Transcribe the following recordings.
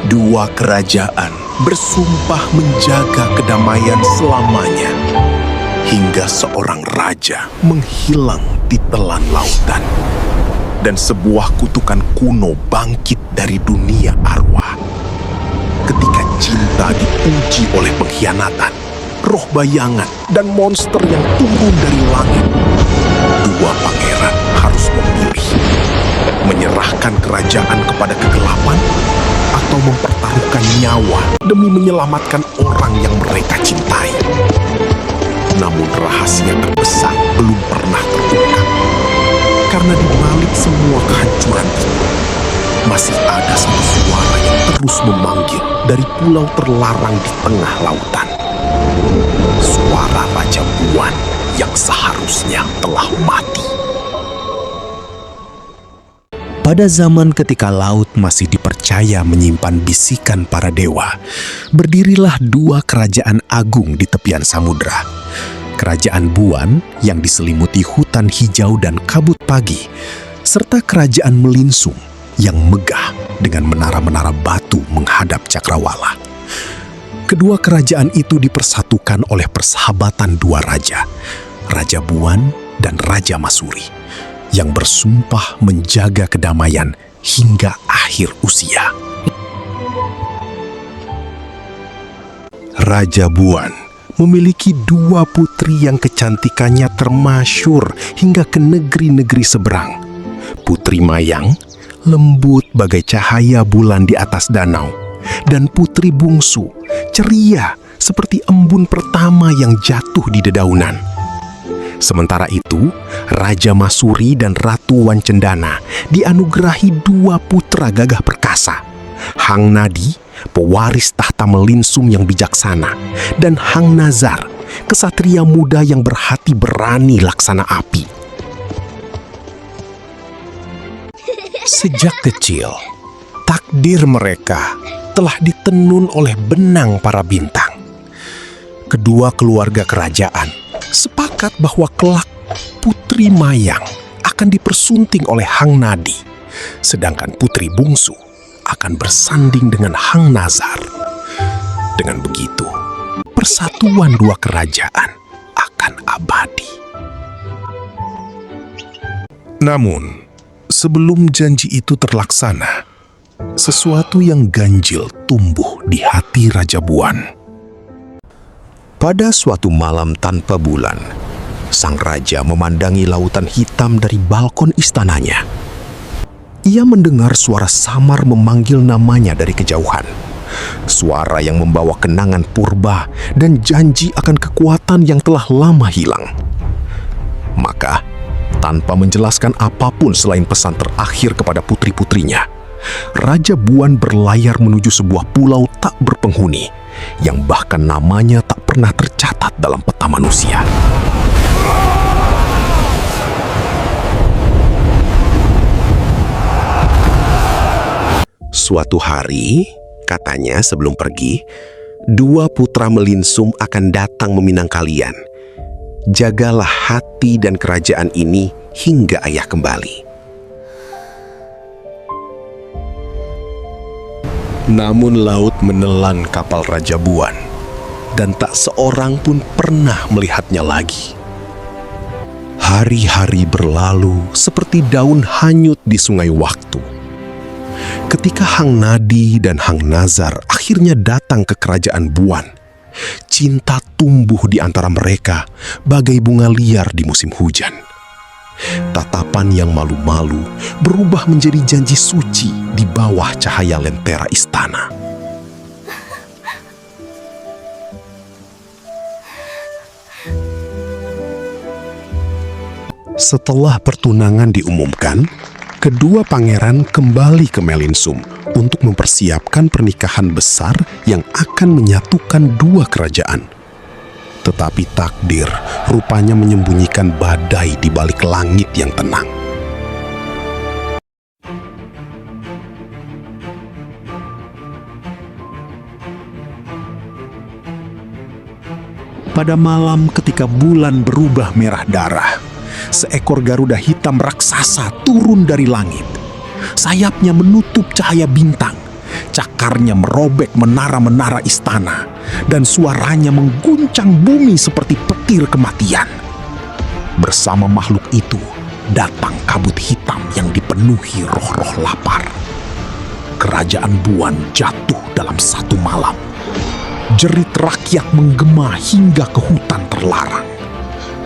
Dua kerajaan bersumpah menjaga kedamaian selamanya, hingga seorang raja menghilang di telan lautan. Dan sebuah kutukan kuno bangkit dari dunia arwah. Ketika cinta diuji oleh pengkhianatan, roh bayangan, dan monster yang turun dari langit, dua pangeran harus memilih, menyerahkan kerajaan kepada kegelapan atau mempertaruhkan nyawa demi menyelamatkan orang yang mereka cintai. Namun rahasia terbesar belum pernah terungkap, karena di balik semua kehancuran itu masih ada satu suara yang terus memanggil dari pulau terlarang di tengah lautan. Suara Raja Buan yang seharusnya telah mati. Pada zaman ketika laut masih dipercaya menyimpan bisikan para dewa, berdirilah dua kerajaan agung di tepian samudra. Kerajaan Buan yang diselimuti hutan hijau dan kabut pagi, serta kerajaan Melinsung yang megah dengan menara-menara batu menghadap cakrawala. Kedua kerajaan itu dipersatukan oleh persahabatan dua raja, Raja Buan dan Raja Masuri, yang bersumpah menjaga kedamaian hingga akhir usia. Raja Buan memiliki dua putri yang kecantikannya termasyur hingga ke negeri-negeri seberang. Putri Mayang, lembut bagai cahaya bulan di atas danau, dan putri bungsu, ceria seperti embun pertama yang jatuh di dedaunan. Sementara itu, Raja Masuri dan Ratu Wancendana dianugerahi dua putra gagah perkasa, Hang Nadi, pewaris tahta Melinsung yang bijaksana, dan Hang Nazar, kesatria muda yang berhati berani laksana api. Sejak kecil, takdir mereka telah ditenun oleh benang para bintang. Kedua keluarga kerajaan sepakat bahwa kelak Putri Mayang akan dipersunting oleh Hang Nadi, sedangkan putri bungsu akan bersanding dengan Hang Nazar. Dengan begitu, persatuan dua kerajaan akan abadi. Namun, sebelum janji itu terlaksana, sesuatu yang ganjil tumbuh di hati Raja Buan. Pada suatu malam tanpa bulan, sang raja memandangi lautan hitam dari balkon istananya. Ia mendengar suara samar memanggil namanya dari kejauhan. Suara yang membawa kenangan purba dan janji akan kekuatan yang telah lama hilang. Maka, tanpa menjelaskan apapun selain pesan terakhir kepada putri-putrinya, Raja Buan berlayar menuju sebuah pulau tak berpenghuni, yang bahkan namanya tak pernah tercatat dalam peta manusia. Suatu hari, katanya sebelum pergi, dua putra Melinsung akan datang meminang kalian. Jagalah hati dan kerajaan ini hingga ayah kembali. Namun laut menelan kapal Raja Buan, dan tak seorang pun pernah melihatnya lagi. Hari-hari berlalu seperti daun hanyut di sungai waktu. Ketika Hang Nadi dan Hang Nazar akhirnya datang ke kerajaan Buan, cinta tumbuh di antara mereka bagai bunga liar di musim hujan. Tatapan yang malu-malu berubah menjadi janji suci di bawah cahaya lentera istana. Setelah pertunangan diumumkan, kedua pangeran kembali ke Melinsung untuk mempersiapkan pernikahan besar yang akan menyatukan dua kerajaan. Tetapi takdir rupanya menyembunyikan badai di balik langit yang tenang. Pada malam ketika bulan berubah merah darah, seekor garuda hitam raksasa turun dari langit. Sayapnya menutup cahaya bintang. cakarnya merobek menara-menara istana, dan suaranya mengguncang bumi seperti petir kematian. Bersama makhluk itu, datang kabut hitam yang dipenuhi roh-roh lapar. Kerajaan Buan jatuh dalam satu malam. Jerit rakyat menggema hingga ke hutan terlarang.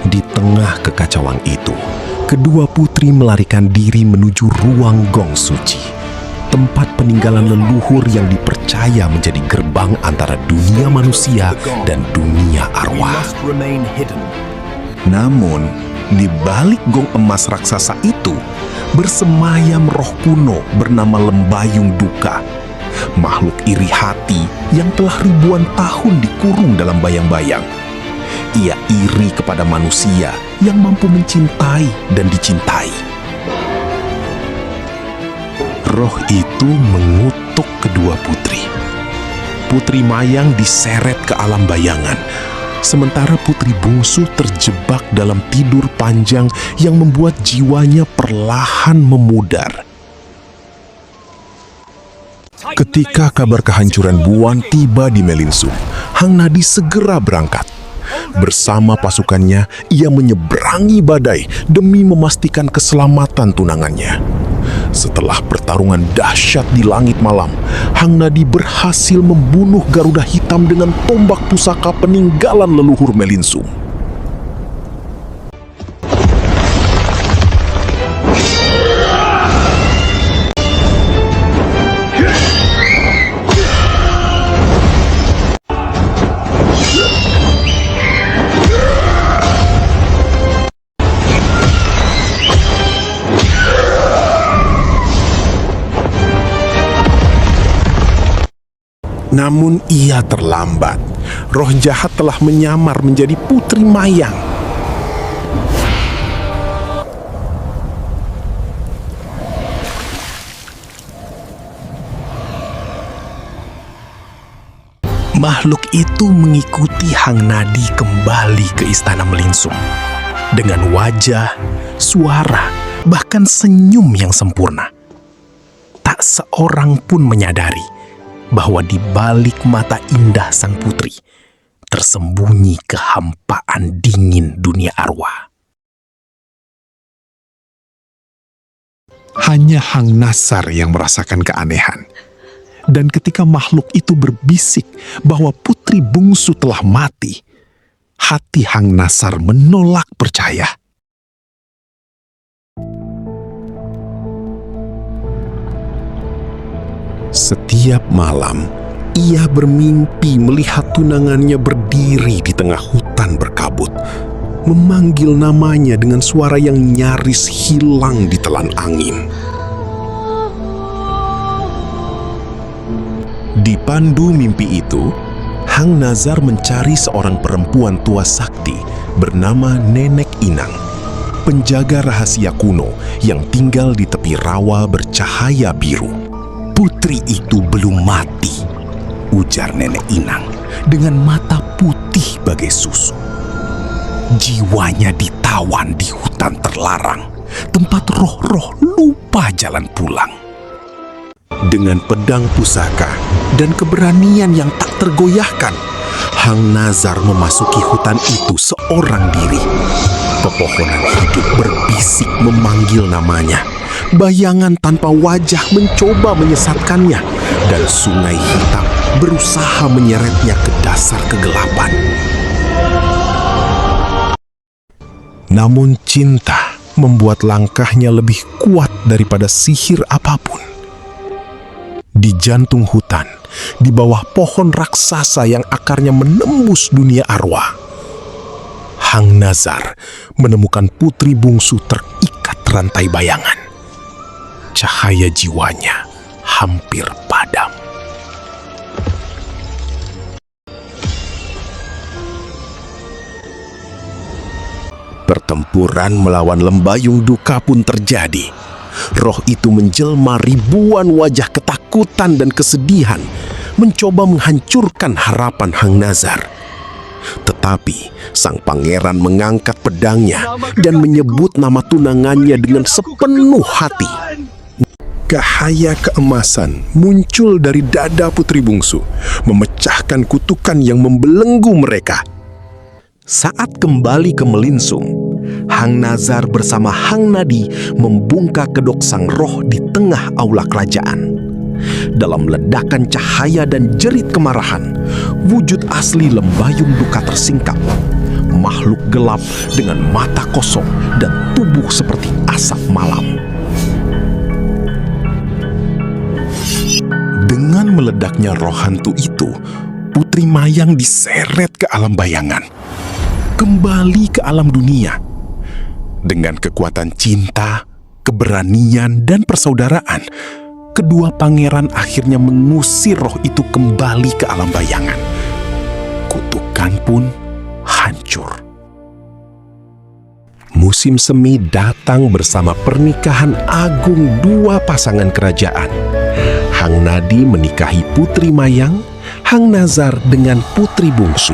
Di tengah kekacauan itu, kedua putri melarikan diri menuju ruang gong suci, tempat peninggalan leluhur yang dipercaya menjadi gerbang antara dunia manusia dan dunia arwah. Namun, di balik gong emas raksasa itu, bersemayam roh kuno bernama Lembayung Duka, makhluk iri hati yang telah ribuan tahun dikurung dalam bayang-bayang. Ia iri kepada manusia yang mampu mencintai dan dicintai. Roh itu mengutuk kedua putri. Putri Mayang diseret ke alam bayangan, sementara putri bungsu terjebak dalam tidur panjang yang membuat jiwanya perlahan memudar. Ketika kabar kehancuran Buan tiba di Melinsung, Hang Nadi segera berangkat. Bersama pasukannya, ia menyeberangi badai demi memastikan keselamatan tunangannya. Setelah pertarungan dahsyat di langit malam, Hang Nadi berhasil membunuh Garuda Hitam dengan tombak pusaka peninggalan leluhur Melinsung. Namun ia terlambat. Roh jahat telah menyamar menjadi Putri Mayang. Makhluk itu mengikuti Hang Nadi kembali ke istana Melinsung. Dengan wajah, suara, bahkan senyum yang sempurna. Tak seorang pun menyadari bahwa di balik mata indah sang putri tersembunyi kehampaan dingin dunia arwah. Hanya Hang Nasar yang merasakan keanehan. Dan ketika makhluk itu berbisik bahwa putri bungsu telah mati, hati Hang Nasar menolak percaya. Setiap malam, ia bermimpi melihat tunangannya berdiri di tengah hutan berkabut, memanggil namanya dengan suara yang nyaris hilang ditelan angin. Dipandu mimpi itu, Hang Nazar mencari seorang perempuan tua sakti bernama Nenek Inang, penjaga rahasia kuno yang tinggal di tepi rawa bercahaya biru. Putri itu belum mati, ujar Nenek Inang dengan mata putih bagai susu. Jiwanya ditawan di hutan terlarang, tempat roh-roh lupa jalan pulang. Dengan pedang pusaka dan keberanian yang tak tergoyahkan, Hang Nazar memasuki hutan itu seorang diri. Pepohonan hidup berbisik memanggil namanya. Bayangan tanpa wajah mencoba menyesatkannya, dan sungai hitam berusaha menyeretnya ke dasar kegelapan. Namun cinta membuat langkahnya lebih kuat daripada sihir apapun. Di jantung hutan, di bawah pohon raksasa yang akarnya menembus dunia arwah, Hang Nazar menemukan putri bungsu terikat rantai bayangan. Cahaya jiwanya hampir padam. Pertempuran melawan Lembayung Duka pun terjadi. Roh itu menjelma ribuan wajah ketakutan dan kesedihan, mencoba menghancurkan harapan Hang Nazar. Tetapi sang pangeran mengangkat pedangnya dan menyebut nama tunangannya dengan sepenuh hati. cahaya keemasan muncul dari dada putri bungsu, memecahkan kutukan yang membelenggu mereka. Saat kembali ke Melinsung, Hang Nazar bersama Hang Nadi membungkak kedok sang roh di tengah aula kerajaan. Dalam ledakan cahaya dan jerit kemarahan, wujud asli Lembayung Duka tersingkap. Makhluk gelap dengan mata kosong dan tubuh seperti asap malam. Dengan meledaknya roh hantu itu, Putri Mayang diseret ke alam bayangan, kembali ke alam dunia. Dengan kekuatan cinta, keberanian, dan persaudaraan, kedua pangeran akhirnya mengusir roh itu kembali ke alam bayangan. Kutukan pun hancur. Musim semi datang bersama pernikahan agung dua pasangan kerajaan. Hang Nadi menikahi Putri Mayang, Hang Nazar dengan Putri Bungsu.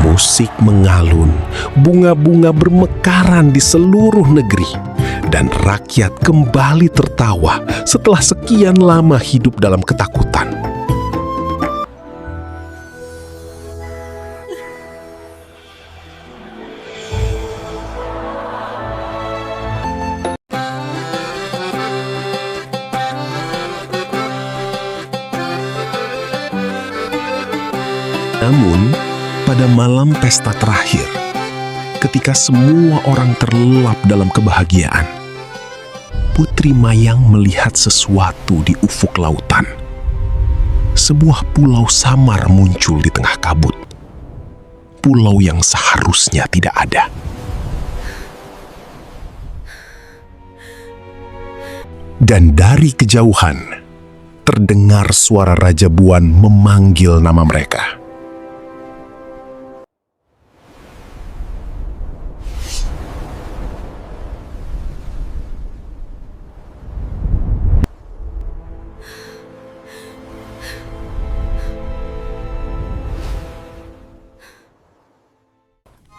Musik mengalun, bunga-bunga bermekaran di seluruh negeri, dan rakyat kembali tertawa setelah sekian lama hidup dalam ketakutan. Namun, pada malam pesta terakhir, ketika semua orang terlelap dalam kebahagiaan, Putri Mayang melihat sesuatu di ufuk lautan. Sebuah pulau samar muncul di tengah kabut. Pulau yang seharusnya tidak ada. Dan dari kejauhan, terdengar suara Raja Buan memanggil nama mereka.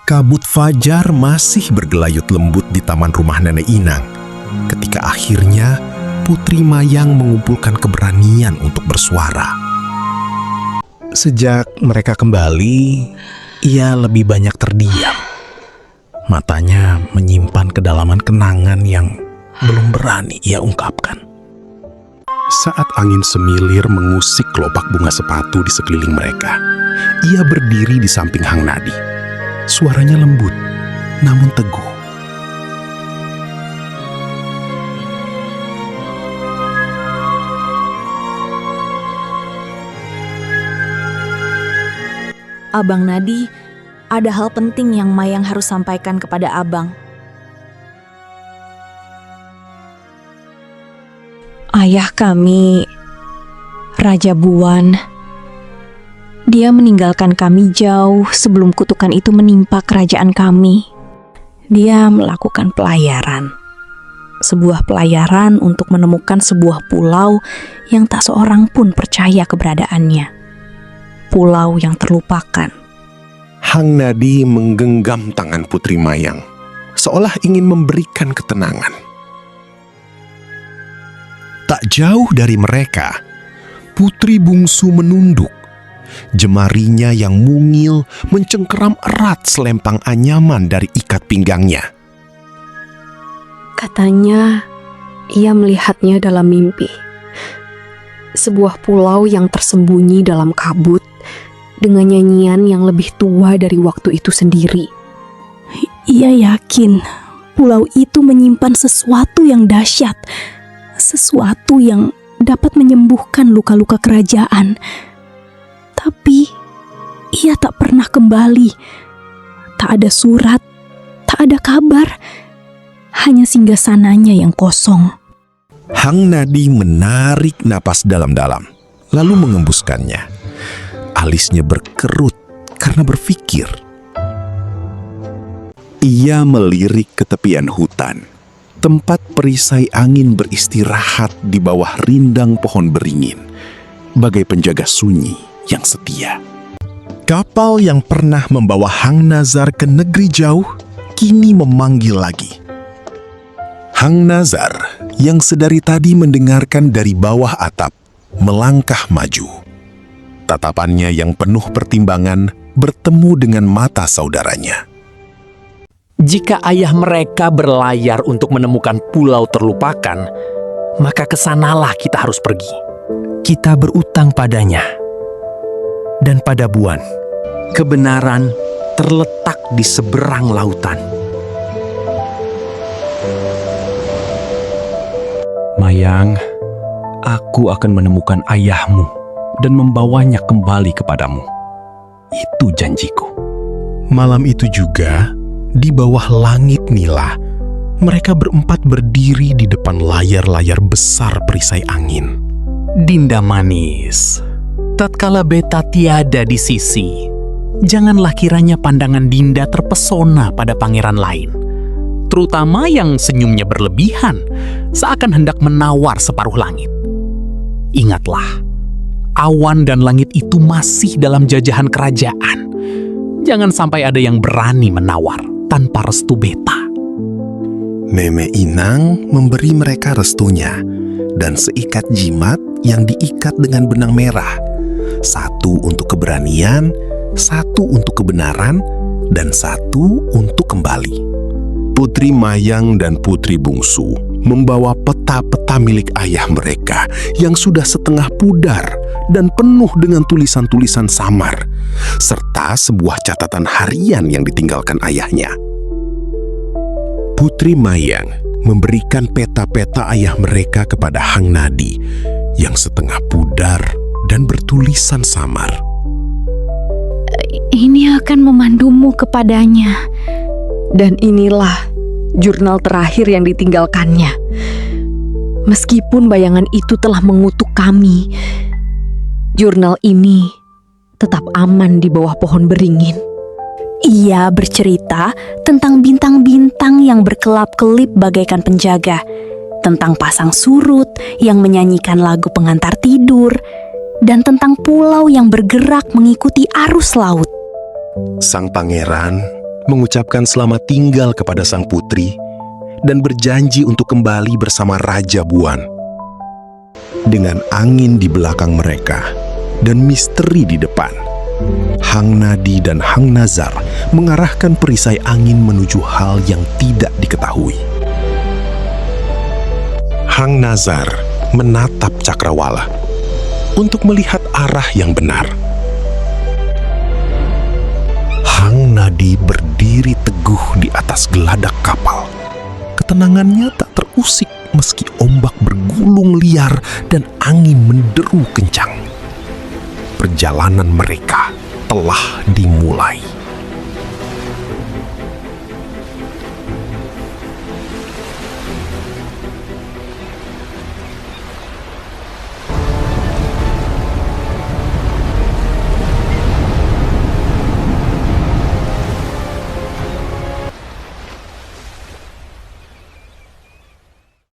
Kabut fajar masih bergelayut lembut di taman rumah Nenek Inang, ketika akhirnya Putri Mayang mengumpulkan keberanian untuk bersuara. Sejak mereka kembali, ia lebih banyak terdiam. Matanya menyimpan kedalaman kenangan yang belum berani ia ungkapkan. Saat angin semilir mengusik kelopak bunga sepatu di sekeliling mereka, ia berdiri di samping Hang Nadi. Suaranya lembut, namun teguh. Abang Nadi, ada hal penting yang Mayang harus sampaikan kepada Abang. Ayah kami, Raja Buan, dia meninggalkan kami jauh sebelum kutukan itu menimpa kerajaan kami. Dia melakukan pelayaran. Sebuah pelayaran untuk menemukan sebuah pulau yang tak seorang pun percaya keberadaannya. Pulau yang terlupakan. Hang Nadi menggenggam tangan Putri Mayang, seolah ingin memberikan ketenangan. Tak jauh dari mereka, Putri Bungsu menunduk. Jemarinya yang mungil mencengkeram erat selempang anyaman dari ikat pinggangnya. Katanya, ia melihatnya dalam mimpi. Sebuah pulau yang tersembunyi dalam kabut, dengan nyanyian yang lebih tua dari waktu itu sendiri. Ia yakin pulau itu menyimpan sesuatu yang dahsyat, sesuatu yang dapat menyembuhkan luka-luka kerajaan. Tapi ia tak pernah kembali. Tak ada surat, tak ada kabar, hanya singgasananya yang kosong. Hang Nadi menarik napas dalam-dalam, lalu mengembuskannya. Alisnya berkerut karena berpikir. Ia melirik ke tepian hutan, tempat perisai angin beristirahat di bawah rindang pohon beringin, bagai penjaga sunyi yang setia. Kapal yang pernah membawa Hang Nazar ke negeri jauh, kini memanggil lagi. Hang Nazar yang sedari tadi mendengarkan dari bawah atap melangkah maju. Tatapannya yang penuh pertimbangan bertemu dengan mata saudaranya. Jika ayah mereka berlayar untuk menemukan pulau terlupakan, maka kesanalah kita harus pergi. Kita berutang padanya dan pada Buan. Kebenaran terletak di seberang lautan. Mayang, aku akan menemukan ayahmu dan membawanya kembali kepadamu. Itu janjiku. Malam itu juga, di bawah langit nila, mereka berempat berdiri di depan layar-layar besar perisai angin. Dinda manis, tatkala beta tiada di sisi, janganlah kiranya pandangan Dinda terpesona pada pangeran lain, terutama yang senyumnya berlebihan, seakan hendak menawar separuh langit. Ingatlah, awan dan langit itu masih dalam jajahan kerajaan. Jangan sampai ada yang berani menawar tanpa restu beta. Meme Inang memberi mereka restunya dan seikat jimat yang diikat dengan benang merah. Satu untuk keberanian, satu untuk kebenaran, dan satu untuk kembali. Putri Mayang dan Putri Bungsu membawa peta-peta milik ayah mereka yang sudah setengah pudar dan penuh dengan tulisan-tulisan samar, serta sebuah catatan harian yang ditinggalkan ayahnya. Putri Mayang memberikan peta-peta ayah mereka kepada Hang Nadi yang setengah pudar dan bertulisan samar. Ini akan memandumu kepadanya. Dan inilah jurnal terakhir yang ditinggalkannya. Meskipun bayangan itu telah mengutuk kami, jurnal ini tetap aman di bawah pohon beringin. Ia bercerita tentang bintang-bintang yang berkelap-kelip bagaikan penjaga, tentang pasang surut yang menyanyikan lagu pengantar tidur, dan tentang pulau yang bergerak mengikuti arus laut. Sang pangeran mengucapkan selamat tinggal kepada sang putri dan berjanji untuk kembali bersama Raja Buan. Dengan angin di belakang mereka dan misteri di depan, Hang Nadi dan Hang Nazar mengarahkan perisai angin menuju hal yang tidak diketahui. Hang Nazar menatap Cakrawala untuk melihat arah yang benar. Hang Nadi berdiri teguh di atas geladak kapal. Ketenangannya tak terusik meski ombak bergulung liar dan angin menderu kencang. Perjalanan mereka telah dimulai.